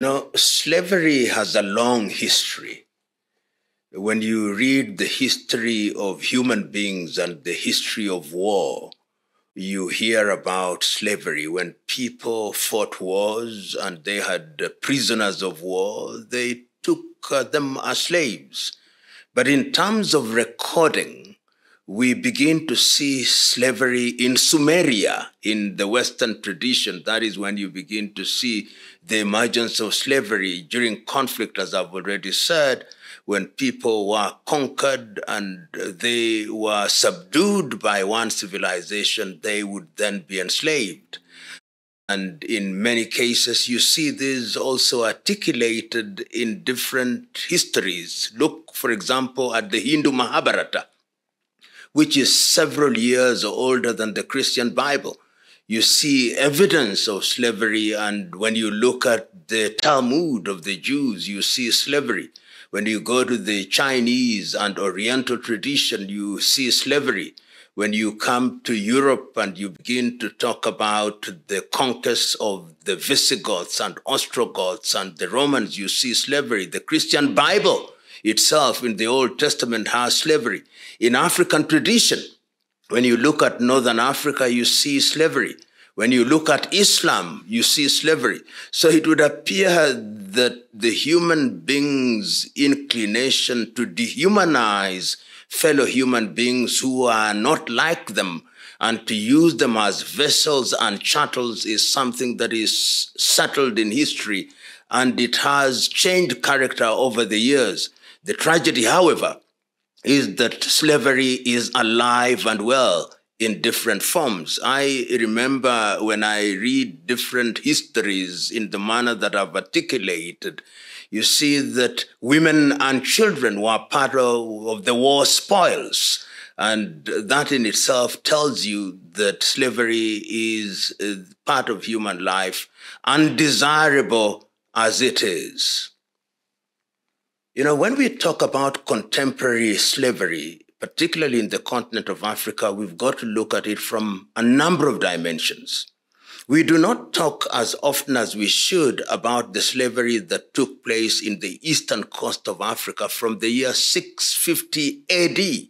Now, slavery has a long history. When you read the history of human beings and the history of war, you hear about slavery. When people fought wars and they had prisoners of war, they took them as slaves. But in terms of recording, we begin to see slavery in Sumeria, in the Western tradition. That is when you begin to see the emergence of slavery during conflict, as I've already said, when people were conquered and they were subdued by one civilization, they would then be enslaved. And in many cases, you see this also articulated in different histories. Look, for example, at the Hindu Mahabharata, which is several years older than the Christian Bible. You see evidence of slavery, and when you look at the Talmud of the Jews, you see slavery. When you go to the Chinese and Oriental tradition, you see slavery. When you come to Europe and you begin to talk about the conquest of the Visigoths and Ostrogoths and the Romans, you see slavery. The Christian Bible itself in the Old Testament has slavery. In African tradition, when you look at Northern Africa, you see slavery. When you look at Islam, you see slavery. So it would appear that the human being's inclination to dehumanize fellow human beings who are not like them and to use them as vessels and chattels is something that is settled in history, and it has changed character over the years. The tragedy, however, is that slavery is alive and well in different forms. I remember when I read different histories in the manner that I've articulated, you see that women and children were part of the war spoils. And that in itself tells you that slavery is part of human life, undesirable as it is. You know, when we talk about contemporary slavery, particularly in the continent of Africa, we've got to look at it from a number of dimensions. We do not talk as often as we should about the slavery that took place in the eastern coast of Africa from the year 650 AD.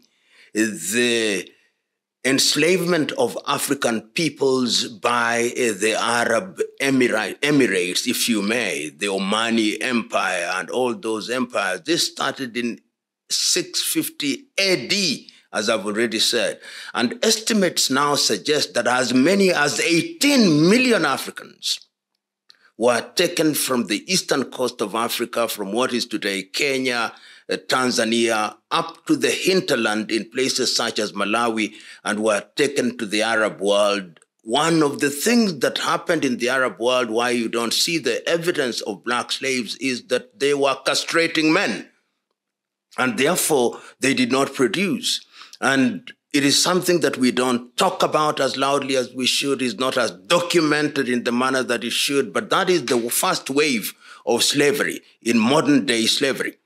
The enslavement of African peoples by the Arab Emirates, if you may, the Omani Empire and all those empires. This started in 650 AD, as I've already said. And estimates now suggest that as many as 18 million Africans were taken from the eastern coast of Africa, from what is today Kenya, Tanzania, up to the hinterland in places such as Malawi, and were taken to the Arab world. One of the things that happened in the Arab world, why you don't see the evidence of black slaves, is that they were castrating men, and therefore they did not produce. And it is something that we don't talk about as loudly as we should, is not as documented in the manner that it should, but that is the first wave of slavery, in modern day slavery.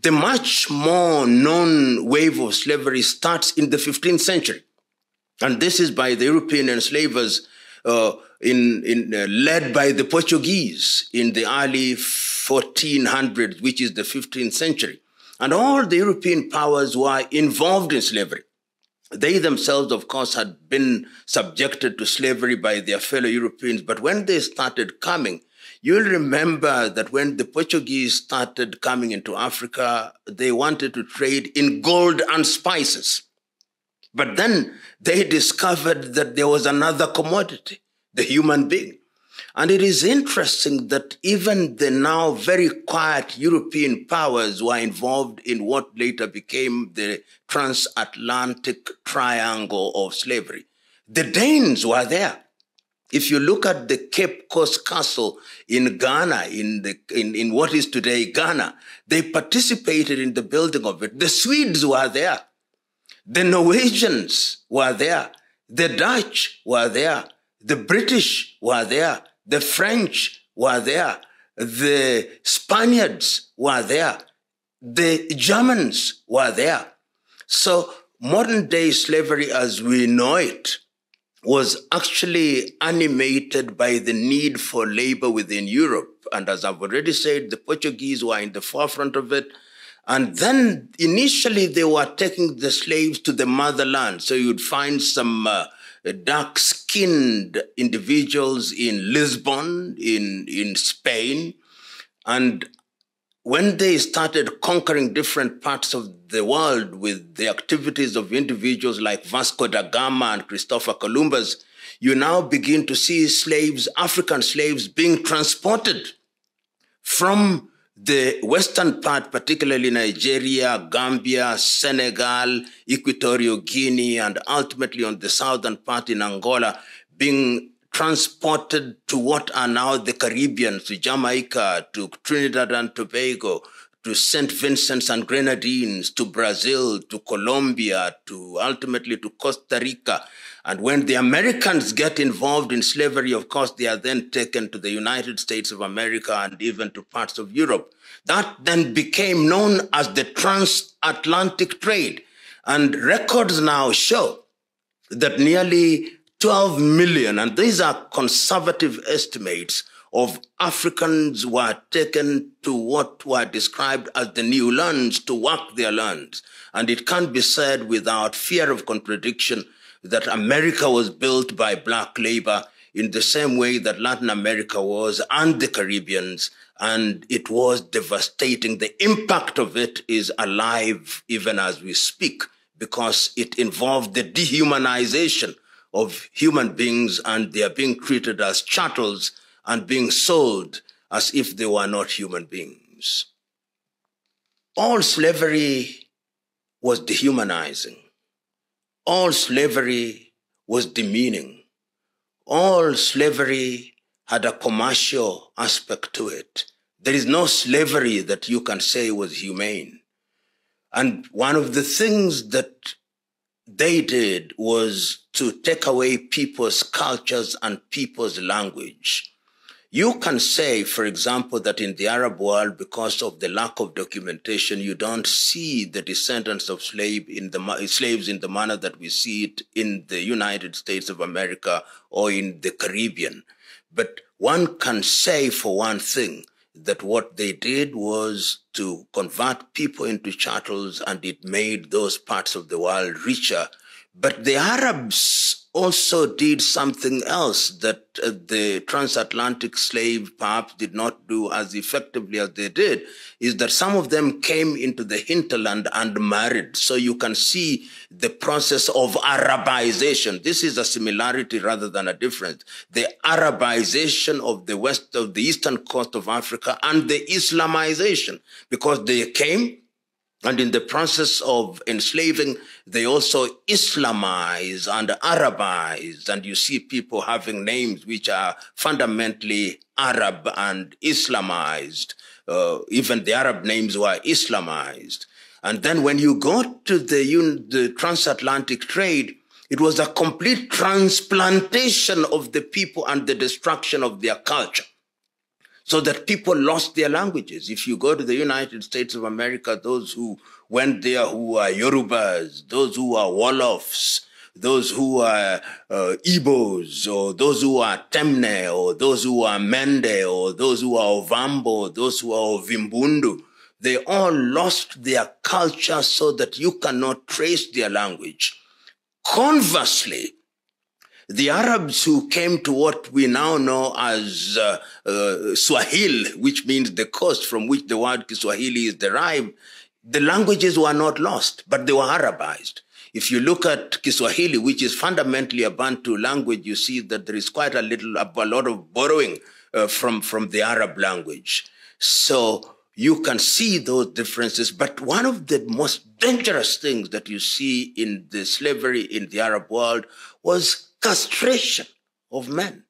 The much more known wave of slavery starts in the 15th century. And this is by the European enslavers led by the Portuguese in the early 1400s, which is the 15th century. And all the European powers were involved in slavery. They themselves, of course, had been subjected to slavery by their fellow Europeans. But when they started coming, you'll remember that when the Portuguese started coming into Africa, they wanted to trade in gold and spices. But then they discovered that there was another commodity, the human being. And it is interesting that even the now very quiet European powers were involved in what later became the transatlantic triangle of slavery. The Danes were there. If you look at the Cape Coast Castle in Ghana, in what is today Ghana, they participated in the building of it. The Swedes were there. The Norwegians were there. The Dutch were there. The British were there. The French were there. The Spaniards were there. The Germans were there. So modern day slavery as we know it was actually animated by the need for labor within Europe. Europe. And as I've already said, the Portuguese were in the forefront of it. And then initially they were taking the slaves to the motherland. So you'd find some dark-skinned individuals in Lisbon, in Spain. And when they started conquering different parts of the world with the activities of individuals like Vasco da Gama and Christopher Columbus, you now begin to see slaves, African slaves, being transported from the western part, particularly Nigeria, Gambia, Senegal, Equatorial Guinea, and ultimately on the southern part in Angola, being transported to what are now the Caribbean, to Jamaica, to Trinidad and Tobago, to St. Vincent's and Grenadines, to Brazil, to Colombia, to ultimately to Costa Rica. And when the Americans get involved in slavery, of course, they are then taken to the United States of America and even to parts of Europe. That then became known as the transatlantic trade. And records now show that nearly 12 million, and these are conservative estimates, of Africans were taken to what were described as the new lands to work their lands. And it can't be said without fear of contradiction that America was built by black labor in the same way that Latin America was, and the Caribbeans, and it was devastating. The impact of it is alive even as we speak, because it involved the dehumanization of human beings, and they are being treated as chattels and being sold as if they were not human beings. All slavery was dehumanizing. All slavery was demeaning. All slavery had a commercial aspect to it. There is no slavery that you can say was humane. And one of the things that they did was to take away people's cultures and people's language. You can say, for example, that in the Arab world, because of the lack of documentation, you don't see the descendants of slaves in the manner that we see it in the United States of America or in the Caribbean. But one can say, for one thing, that what they did was to convert people into chattels, and it made those parts of the world richer. But the Arabs also did something else that the transatlantic slave perhaps did not do as effectively as they did, is that some of them came into the hinterland and married. So you can see the process of Arabization. This is a similarity rather than a difference. The Arabization of the eastern coast of Africa, and the Islamization, because they came, and in the process of enslaving, they also Islamize and Arabize. And you see people having names which are fundamentally Arab and Islamized. Even the Arab names were Islamized. And then when you go to the transatlantic trade, it was a complete transplantation of the people and the destruction of their culture, so that people lost their languages. If you go to the United States of America, those who went there who are Yorubas, those who are Wolofs, those who are Igbos, or those who are Temne, or those who are Mende, or those who are Ovambo, those who are Ovimbundu, they all lost their culture so that you cannot trace their language. Conversely, the Arabs who came to what we now know as Swahili, which means the coast from which the word Kiswahili is derived, the languages were not lost, but they were Arabized. If you look at Kiswahili, which is fundamentally a Bantu language, you see that there is quite a lot of borrowing from the Arab language. So you can see those differences. But one of the most dangerous things that you see in the slavery in the Arab world was castration of men.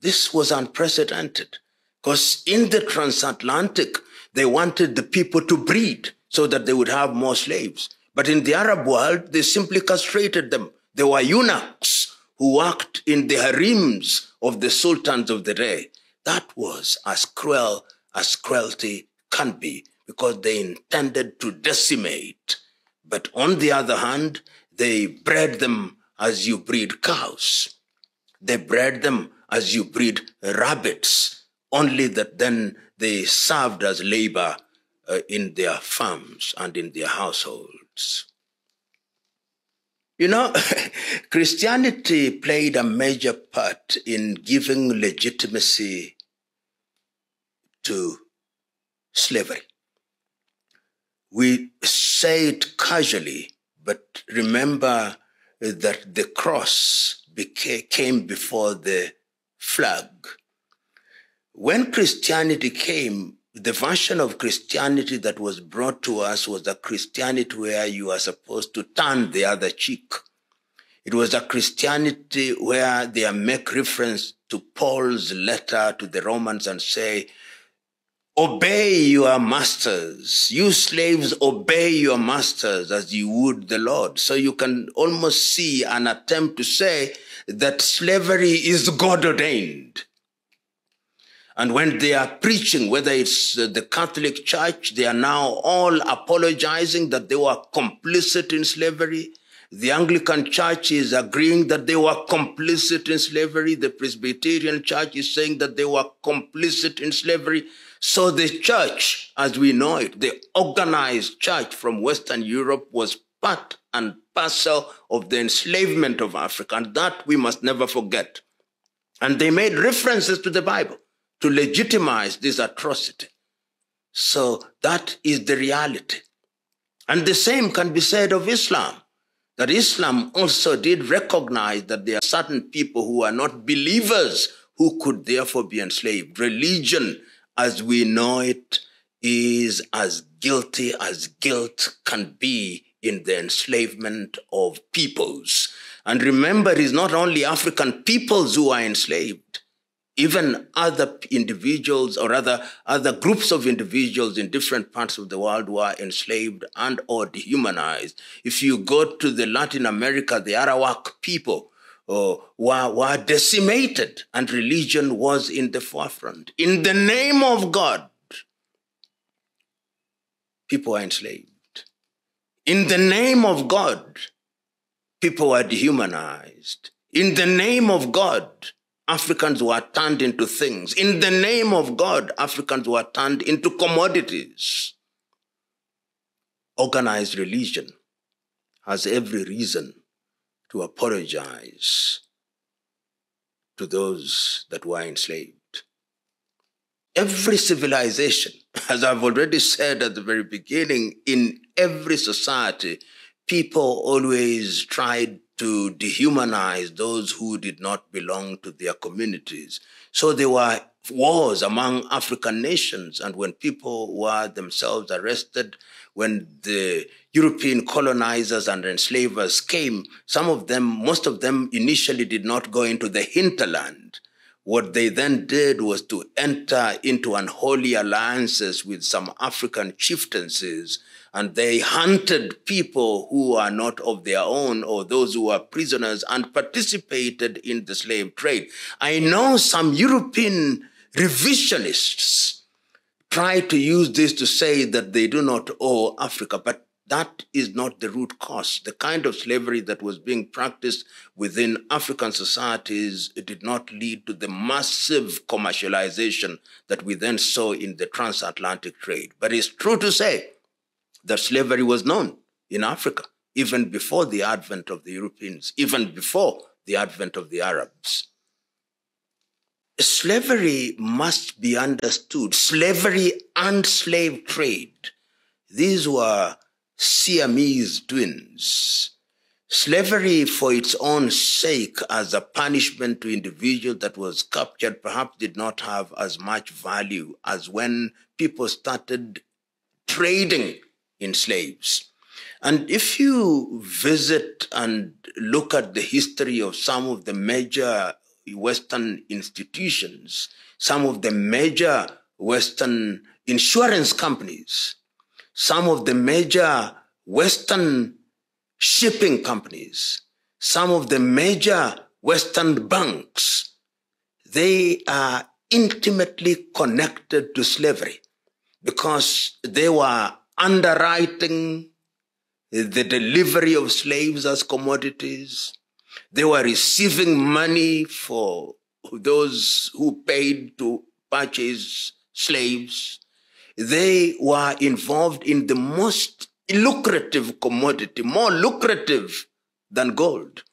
This was unprecedented, because in the transatlantic, they wanted the people to breed so that they would have more slaves. But in the Arab world, they simply castrated them. They were eunuchs who worked in the harems of the sultans of the day. That was as cruel as cruelty can be, because they intended to decimate. But on the other hand, they bred them as you breed cows. They bred them as you breed rabbits. only that then they served as labor in their farms and in their households. You know, Christianity played a major part in giving legitimacy to slavery. We say it casually, but remember that the cross came before the flag. When Christianity came, the version of Christianity that was brought to us was a Christianity where you are supposed to turn the other cheek. It was a Christianity where they make reference to Paul's letter to the Romans and say, obey your masters. You slaves, obey your masters as you would the Lord. So you can almost see an attempt to say that slavery is God-ordained. And when they are preaching, whether it's the Catholic Church, they are now all apologizing that they were complicit in slavery. The Anglican Church is agreeing that they were complicit in slavery. The Presbyterian Church is saying that they were complicit in slavery. So the church, as we know it, the organized church from Western Europe, was part and parcel of the enslavement of Africa, and that we must never forget. And they made references to the Bible to legitimize this atrocity. So that is the reality. And the same can be said of Islam, that Islam also did recognize that there are certain people who are not believers who could therefore be enslaved. Religion, as we know it, is as guilty as guilt can be in the enslavement of peoples. And remember, it is not only African peoples who are enslaved. Even other individuals or other groups of individuals in different parts of the world were enslaved and or dehumanized. If you go to the Latin America, the Arawak people were decimated, and religion was in the forefront. In the name of God, people were enslaved. In the name of God, people were dehumanized. In the name of God, Africans were turned into things. In the name of God, Africans were turned into commodities. Organized religion has every reason to apologize to those that were enslaved. Every civilization, as I've already said at the very beginning, in every society, people always tried to dehumanize those who did not belong to their communities. So there were wars among African nations, and when people were themselves arrested, when the European colonizers and enslavers came, most of them initially did not go into the hinterland. What they then did was to enter into unholy alliances with some African chieftaincies, and they hunted people who are not of their own or those who are prisoners and participated in the slave trade. I know some European revisionists try to use this to say that they do not owe Africa, but that is not the root cause. The kind of slavery that was being practiced within African societies, it did not lead to the massive commercialization that we then saw in the transatlantic trade. But it's true to say that slavery was known in Africa, even before the advent of the Europeans, even before the advent of the Arabs. Slavery must be understood. Slavery and slave trade, these were Siamese twins. Slavery for its own sake as a punishment to individuals that was captured perhaps did not have as much value as when people started trading in slaves. And if you visit and look at the history of some of the major Western institutions, some of the major Western insurance companies, some of the major Western shipping companies, some of the major Western banks, they are intimately connected to slavery because they were underwriting the delivery of slaves as commodities. They were receiving money for those who paid to purchase slaves. They were involved in the most lucrative commodity, more lucrative than gold,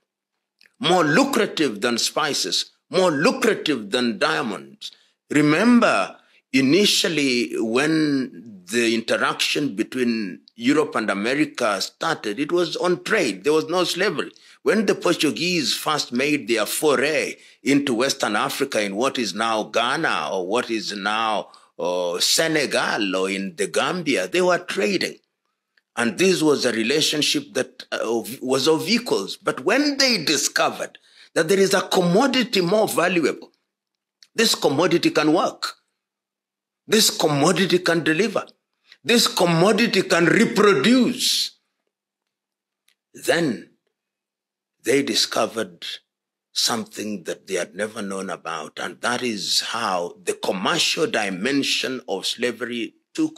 more lucrative than spices, more lucrative than diamonds. Remember, initially when the interaction between Europe and America started, it was on trade. There was no slavery. When the Portuguese first made their foray into Western Africa in what is now Ghana or what is now Senegal or in the Gambia, they were trading. And this was a relationship that was of equals. But when they discovered that there is a commodity more valuable, this commodity can work, this commodity can deliver, this commodity can reproduce, then they discovered something that they had never known about. And that is how the commercial dimension of slavery took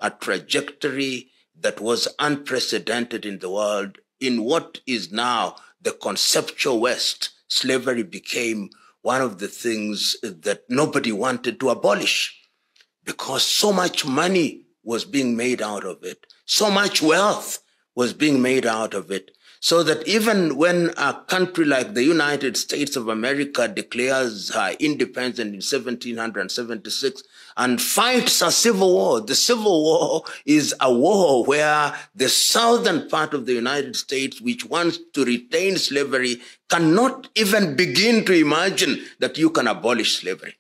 a trajectory that was unprecedented in the world. In what is now the conceptual West, slavery became one of the things that nobody wanted to abolish because so much money was being made out of it. So much wealth was being made out of it. So that even when a country like the United States of America declares her independence in 1776 and fights a civil war, the Civil War is a war where the southern part of the United States, which wants to retain slavery, cannot even begin to imagine that you can abolish slavery.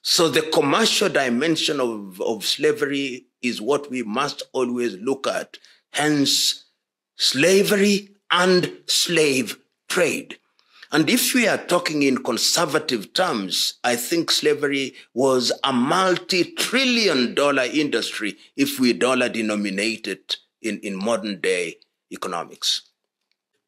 So the commercial dimension of slavery is what we must always look at. Hence, slavery and slave trade. And if we are talking in conservative terms, I think slavery was a multi-trillion-dollar industry if we dollar denominate it in modern day economics.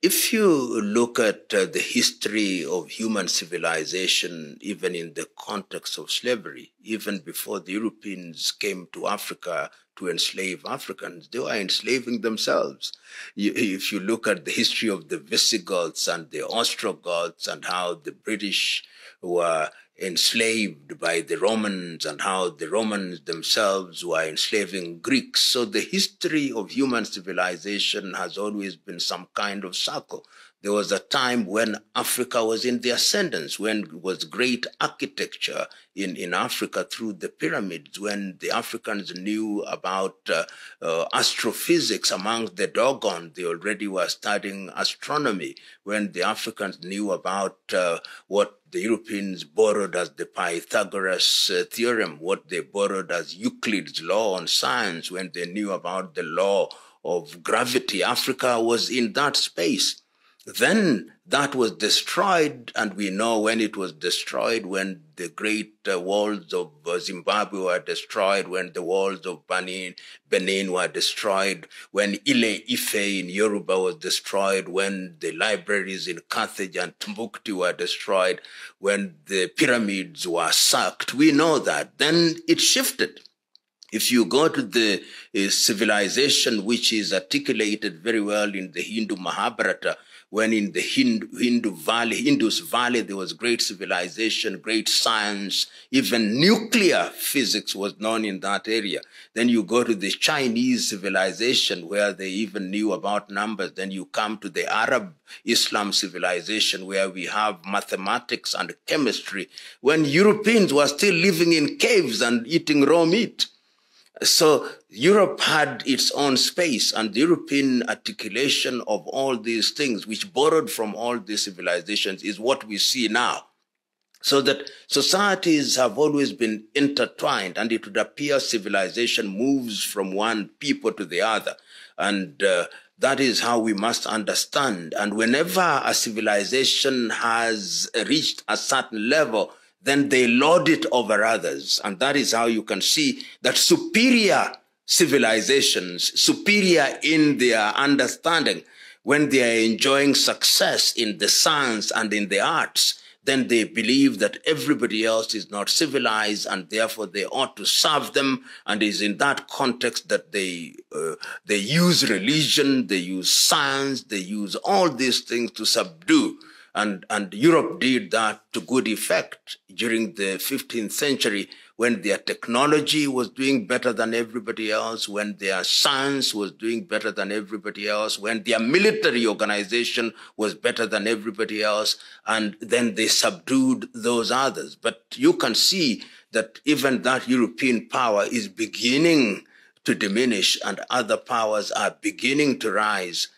If you look at the history of human civilization, even in the context of slavery, even before the Europeans came to Africa to enslave Africans, they were enslaving themselves. If you look at the history of the Visigoths and the Ostrogoths and how the British were enslaved by the Romans and how the Romans themselves were enslaving Greeks. So the history of human civilization has always been some kind of circle. There was a time when Africa was in the ascendance, when it was great architecture in Africa through the pyramids, when the Africans knew about astrophysics amongst the Dogon. They already were studying astronomy. When the Africans knew about what the Europeans borrowed as the Pythagoras theorem, what they borrowed as Euclid's law on science, when they knew about the law of gravity, Africa was in that space. Then that was destroyed, and we know when it was destroyed, when the great walls of Zimbabwe were destroyed, when the walls of Benin were destroyed, when Ile Ife in Yoruba was destroyed, when the libraries in Carthage and Timbuktu were destroyed, when the pyramids were sacked. We know that. Then it shifted. If you go to the civilization which is articulated very well in the Hindu Mahabharata, when in the Indus Valley, there was great civilization, great science, even nuclear physics was known in that area. Then you go to the Chinese civilization where they even knew about numbers. Then you come to the Arab Islam civilization where we have mathematics and chemistry, when Europeans were still living in caves and eating raw meat. So Europe had its own space, and the European articulation of all these things, which borrowed from all these civilizations, is what we see now. So that societies have always been intertwined, and it would appear civilization moves from one people to the other. And that is how we must understand. And whenever a civilization has reached a certain level, then they lord it over others. And that is how you can see that superior civilizations, superior in their understanding, when they are enjoying success in the science and in the arts, then they believe that everybody else is not civilized and therefore they ought to serve them. And it's in that context that they use religion, they use science, they use all these things to subdue And Europe did that to good effect during the 15th century when their technology was doing better than everybody else, when their science was doing better than everybody else, when their military organization was better than everybody else, and then they subdued those others. But you can see that even that European power is beginning to diminish and other powers are beginning to rise.